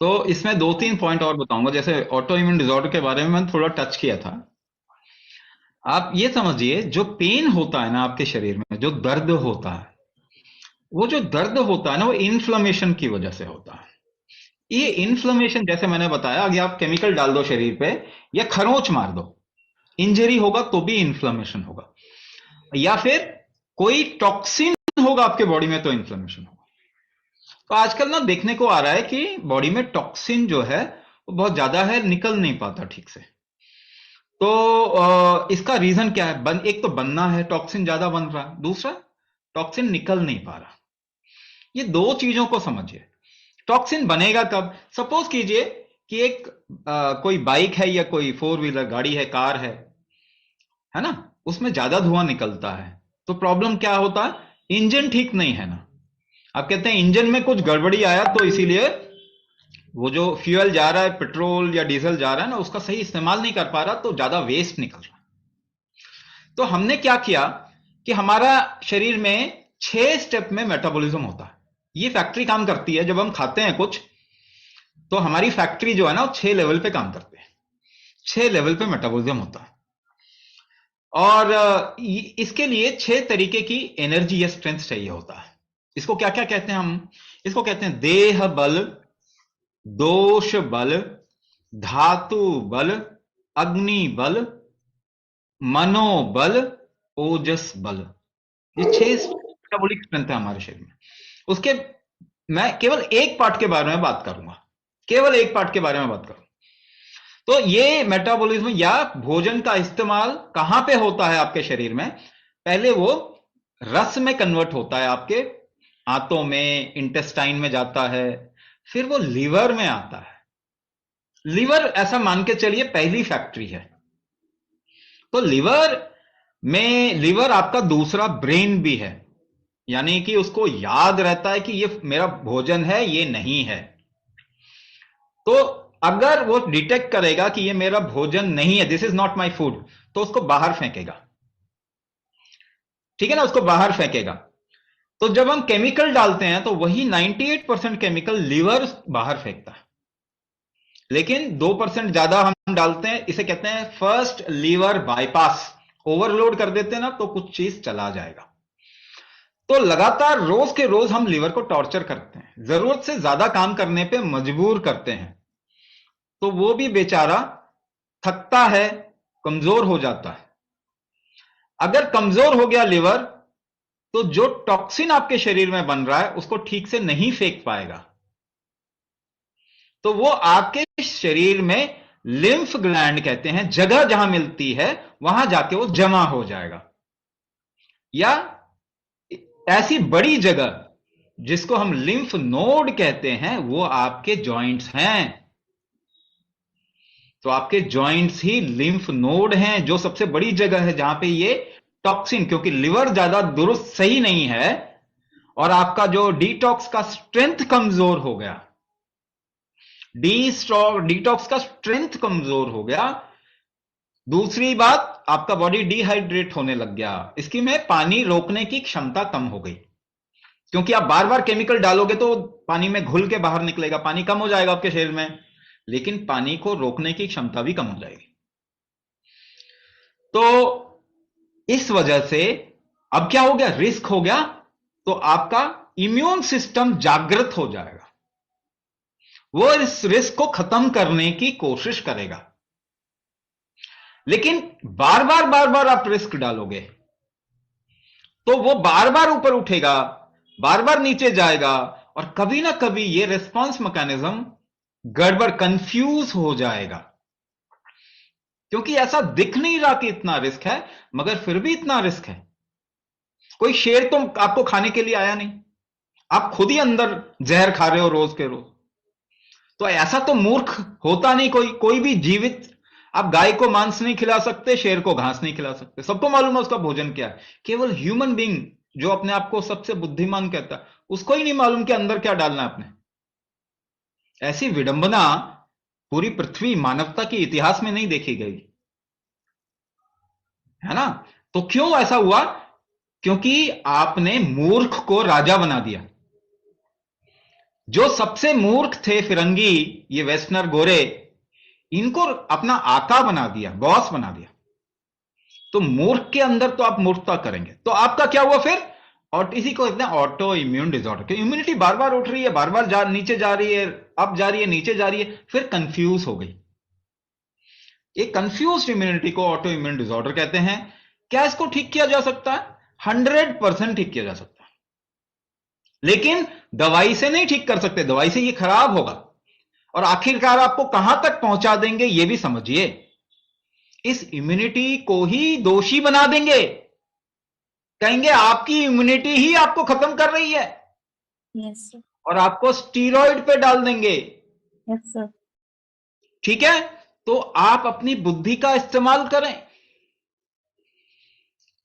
तो इसमें दो तीन पॉइंट और बताऊंगा, जैसे ऑटो इम्यून डिसऑर्डर के बारे में मैंने थोड़ा टच किया था। आप ये समझिए, जो पेन होता है ना आपके शरीर में, जो दर्द होता है, वो जो दर्द होता है ना, वो इन्फ्लेमेशन की वजह से होता है। ये इन्फ्लेमेशन, जैसे मैंने बताया, अगर आप केमिकल डाल दो शरीर पे या खरोंच मार दो, इंजरी होगा तो भी इन्फ्लेमेशन होगा, या फिर कोई टॉक्सिन होगा आपके बॉडी में तो इन्फ्लेमेशन होगा। तो आजकल ना देखने को आ रहा है कि बॉडी में टॉक्सिन जो है वो बहुत ज्यादा है, निकल नहीं पाता ठीक से। तो इसका रीजन क्या है? एक तो बनना है, टॉक्सिन ज्यादा बन रहा है, दूसरा टॉक्सिन निकल नहीं पा रहा। ये दो चीजों को समझिए। टॉक्सिन बनेगा कब? सपोज कीजिए कि एक कोई बाइक है या कोई फोर व्हीलर गाड़ी है, कार है ना, उसमें ज्यादा धुआं निकलता है। तो प्रॉब्लम क्या होता है? इंजन ठीक नहीं है ना। आप कहते हैं इंजन में कुछ गड़बड़ी आया, तो इसीलिए वो जो फ्यूल जा रहा है, पेट्रोल या डीजल जा रहा है ना, उसका सही इस्तेमाल नहीं कर पा रहा, तो ज्यादा वेस्ट निकल रहा है। तो हमने क्या किया कि हमारा शरीर में 6 स्टेप में मेटाबॉलिज्म होता है। ये फैक्ट्री काम करती है, जब हम खाते हैं कुछ, तो हमारी फैक्ट्री जो है ना, वो 6 लेवल पे काम करते हैं। 6 लेवल पे मेटाबॉलिज्म होता है। और इसके लिए 6 तरीके की एनर्जी या स्ट्रेंथ चाहिए होता है। इसको क्या क्या कहते हैं हम? इसको कहते हैं देह बल, दोष बल, धातु बल, अग्नि बल, मनोबल, ओजस बल। ये 6 मेटाबॉलिक स्ट्रेंथ है हमारे शरीर में। उसके मैं केवल एक पार्ट के बारे में बात करूंगा, केवल एक पार्ट के बारे में बात करूंगा। तो ये मेटाबॉलिज्म या भोजन का इस्तेमाल कहां पे होता है आपके शरीर में? पहले वो रस में कन्वर्ट होता है, आपके आंतों में, इंटेस्टाइन में जाता है, फिर वो लीवर में आता है। लीवर, ऐसा मान के चलिए, पहली फैक्ट्री है। तो लीवर आपका दूसरा ब्रेन भी है, यानी कि उसको याद रहता है कि ये मेरा भोजन है, ये नहीं है। तो अगर वो डिटेक्ट करेगा कि ये मेरा भोजन नहीं है, this is not my food, तो उसको बाहर फेंकेगा। ठीक है ना, उसको बाहर फेंकेगा। तो जब हम केमिकल डालते हैं, तो वही 98% केमिकल लीवर बाहर फेंकता है, लेकिन 2% ज्यादा हम डालते हैं। इसे कहते हैं फर्स्ट लीवर बाईपास। ओवरलोड कर देते हैं ना, तो कुछ चीज चला जाएगा। तो लगातार रोज के रोज हम लीवर को टॉर्चर करते हैं, जरूरत से ज्यादा काम करने पे मजबूर करते हैं, तो वो भी बेचारा थकता है, कमजोर हो जाता है। अगर कमजोर हो गया लिवर, तो जो टॉक्सिन आपके शरीर में बन रहा है उसको ठीक से नहीं फेंक पाएगा, तो वो आपके शरीर में, लिम्फ ग्लैंड कहते हैं, जगह जहां मिलती है वहां जाके वो जमा हो जाएगा। या ऐसी बड़ी जगह जिसको हम लिम्फ नोड कहते हैं, वो आपके जॉइंट्स हैं। तो आपके जॉइंट्स ही लिम्फ नोड हैं, जो सबसे बड़ी जगह है जहां पे ये टॉक्सिन, क्योंकि लिवर ज्यादा दुरुस्त सही नहीं है और आपका जो डिटॉक्स का स्ट्रेंथ कमजोर हो गया, डिटॉक्स का स्ट्रेंथ कमजोर हो गया। दूसरी बात, आपका बॉडी डिहाइड्रेट होने लग गया, इसकी में पानी रोकने की क्षमता कम हो गई। क्योंकि आप बार बार केमिकल डालोगे तो पानी में घुल के बाहर निकलेगा, पानी कम हो जाएगा आपके शरीर में, लेकिन पानी को रोकने की क्षमता भी कम हो जाएगी। तो इस वजह से अब क्या हो गया? रिस्क हो गया। तो आपका इम्यून सिस्टम जागृत हो जाएगा, वो इस रिस्क को खत्म करने की कोशिश करेगा। लेकिन बार बार आप रिस्क डालोगे, तो वो बार बार ऊपर उठेगा, बार बार नीचे जाएगा, और कभी ना कभी ये रिस्पॉन्स मैकेनिज्म गड़बड़, कंफ्यूज हो जाएगा। क्योंकि ऐसा दिख नहीं रहा कि इतना रिस्क है, मगर फिर भी इतना रिस्क है। कोई शेर तो आपको खाने के लिए आया नहीं, आप खुद ही अंदर जहर खा रहे हो रोज के रोज। तो ऐसा तो मूर्ख होता नहीं कोई, कोई भी जीवित। आप गाय को मांस नहीं खिला सकते, शेर को घास नहीं खिला सकते, सबको मालूम है उसका भोजन क्या है। केवल ह्यूमन बीइंग, जो अपने आप को सबसे बुद्धिमान कहता है, उसको ही नहीं मालूम कि अंदर क्या डालना है आपने। ऐसी विडंबना पूरी पृथ्वी, मानवता के इतिहास में नहीं देखी गई, है ना। तो क्यों ऐसा हुआ? क्योंकि आपने मूर्ख को राजा बना दिया। जो सबसे मूर्ख थे फिरंगी, ये वेस्टर्नर गोरे, इनको अपना आका बना दिया, बॉस बना दिया। तो मूर्ख के अंदर तो आप मूर्खता करेंगे, तो आपका क्या हुआ फिर? और इसी को कहते हैं ऑटो इम्यून डिसऑर्डर, कि इम्यूनिटी बार बार उठ रही है, बार बार नीचे जा रही है, अप जा रही है, नीचे जा रही है, फिर कंफ्यूज हो गई। एक कंफ्यूज इम्यूनिटी को ऑटो इम्यून डिसऑर्डर कहते हैं। क्या इसको ठीक किया जा सकता है? 100% ठीक किया जा सकता है, लेकिन दवाई से नहीं ठीक कर सकते, दवाई से ये खराब होगा। और आखिरकार आपको कहां तक पहुंचा देंगे ये भी समझिए। इस इम्यूनिटी को ही दोषी बना देंगे, कहेंगे आपकी इम्यूनिटी ही आपको खत्म कर रही है। Yes sir. और आपको स्टीरॉइड पे डाल देंगे। Yes sir. ठीक है, तो आप अपनी बुद्धि का इस्तेमाल करें।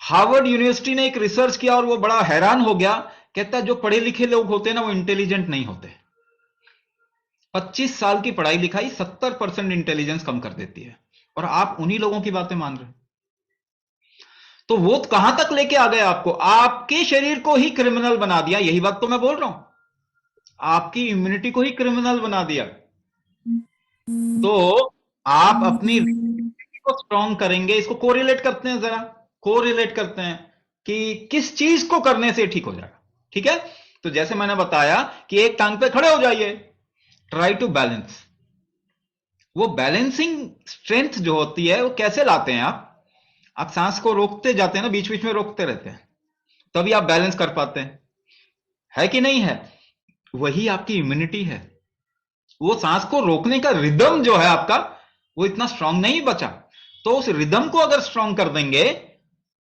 हार्वर्ड यूनिवर्सिटी ने एक रिसर्च किया और वो बड़ा हैरान हो गया, कहता है जो पढ़े लिखे लोग होते हैं ना, वो इंटेलिजेंट नहीं होते। 25 साल की पढ़ाई लिखाई 70% इंटेलिजेंस कम कर देती है, और आप उन्हीं लोगों की बातें मान रहे हैं। तो वो कहां तक लेके आ गए आपको? आपके शरीर को ही क्रिमिनल बना दिया, यही बात तो मैं बोल रहा हूं। आपकी इम्यूनिटी को ही क्रिमिनल बना दिया। तो आप अपनी को स्ट्रॉन्ग करेंगे, इसको कोरिलेट करते हैं, जरा कोरिलेट करते हैं कि किस चीज को करने से ठीक हो जाएगा। ठीक है, तो जैसे मैंने बताया कि एक टांग पे खड़े हो जाइए, ट्राई टू बैलेंस। वो बैलेंसिंग स्ट्रेंथ जो होती है वो कैसे लाते हैं आप सांस को रोकते जाते हैं ना, बीच बीच में रोकते रहते हैं, तभी आप बैलेंस कर पाते हैं, है कि नहीं है? वही आपकी इम्यूनिटी है। वो सांस को रोकने का रिदम जो है आपका, वो इतना स्ट्रांग नहीं बचा। तो उस रिदम को अगर स्ट्रांग कर देंगे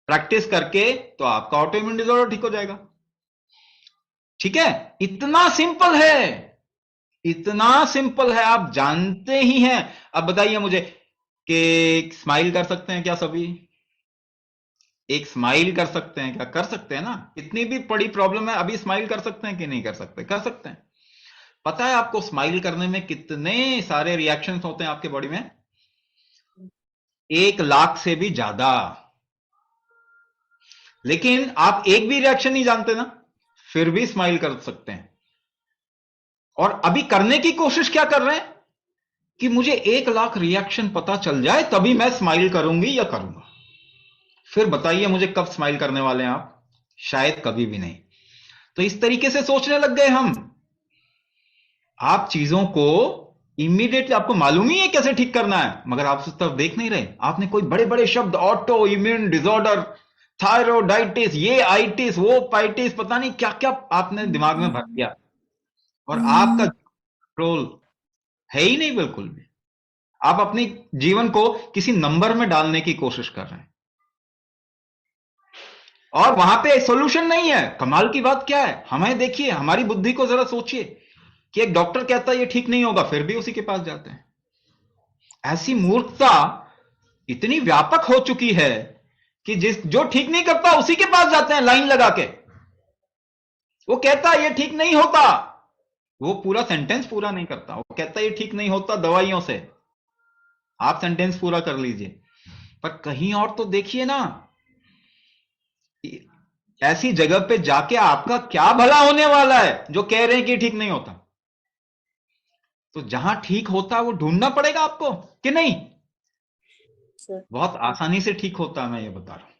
प्रैक्टिस करके, तो आपका ऑटो इम्यून डिसऑर्डर ठीक हो जाएगा। ठीक है, इतना सिंपल है, इतना सिंपल है, आप जानते ही हैं। अब बताइए मुझे कि स्माइल कर सकते हैं क्या सभी? एक स्माइल कर सकते हैं क्या? कर सकते हैं ना? इतनी भी बड़ी प्रॉब्लम है, अभी स्माइल कर सकते हैं कि नहीं कर सकते? कर सकते हैं। पता है आपको स्माइल करने में कितने सारे रिएक्शंस होते हैं आपके बॉडी में? 1 लाख से भी ज्यादा। लेकिन आप एक भी रिएक्शन नहीं जानते ना, फिर भी स्माइल कर सकते हैं। और अभी करने की कोशिश क्या कर रहे हैं कि मुझे 1 लाख रिएक्शन पता चल जाए तभी मैं स्माइल करूंगी या करूंगा। फिर बताइए मुझे कब स्माइल करने वाले हैं आप? शायद कभी भी नहीं। तो इस तरीके से सोचने लग गए हम। आप चीजों को इमीडिएटली, आपको मालूम ही है कैसे ठीक करना है, मगर आप उस तरफ देख नहीं रहे। आपने कोई बड़े बड़े शब्द, ऑटो इम्यून डिसऑर्डर, थायरोडाइटिस, ये आइटिस, वो पाइटिस, पता नहीं क्या क्या आपने दिमाग में भर दिया, और आपका कंट्रोल है ही नहीं बिल्कुल भी। आप अपने जीवन को किसी नंबर में डालने की कोशिश कर रहे हैं, और वहां पे सॉल्यूशन नहीं है। कमाल की बात क्या है, हमें देखिए, हमारी बुद्धि को जरा सोचिए कि एक डॉक्टर कहता है ये ठीक नहीं होगा, फिर भी उसी के पास जाते हैं। ऐसी मूर्खता इतनी व्यापक हो चुकी है कि जो ठीक नहीं करता उसी के पास जाते हैं लाइन लगा के। वो कहता है ये ठीक नहीं होता, वो पूरा सेंटेंस पूरा नहीं करता, वो कहता है ये ठीक नहीं होता दवाइयों से। आप सेंटेंस पूरा कर लीजिए, पर कहीं और तो देखिए ना। ऐसी जगह पे जाके आपका क्या भला होने वाला है जो कह रहे हैं कि ठीक नहीं होता? तो जहां ठीक होता है वो ढूंढना पड़ेगा आपको, कि नहीं? सर। बहुत आसानी से ठीक होता है, मैं ये बता रहा हूं।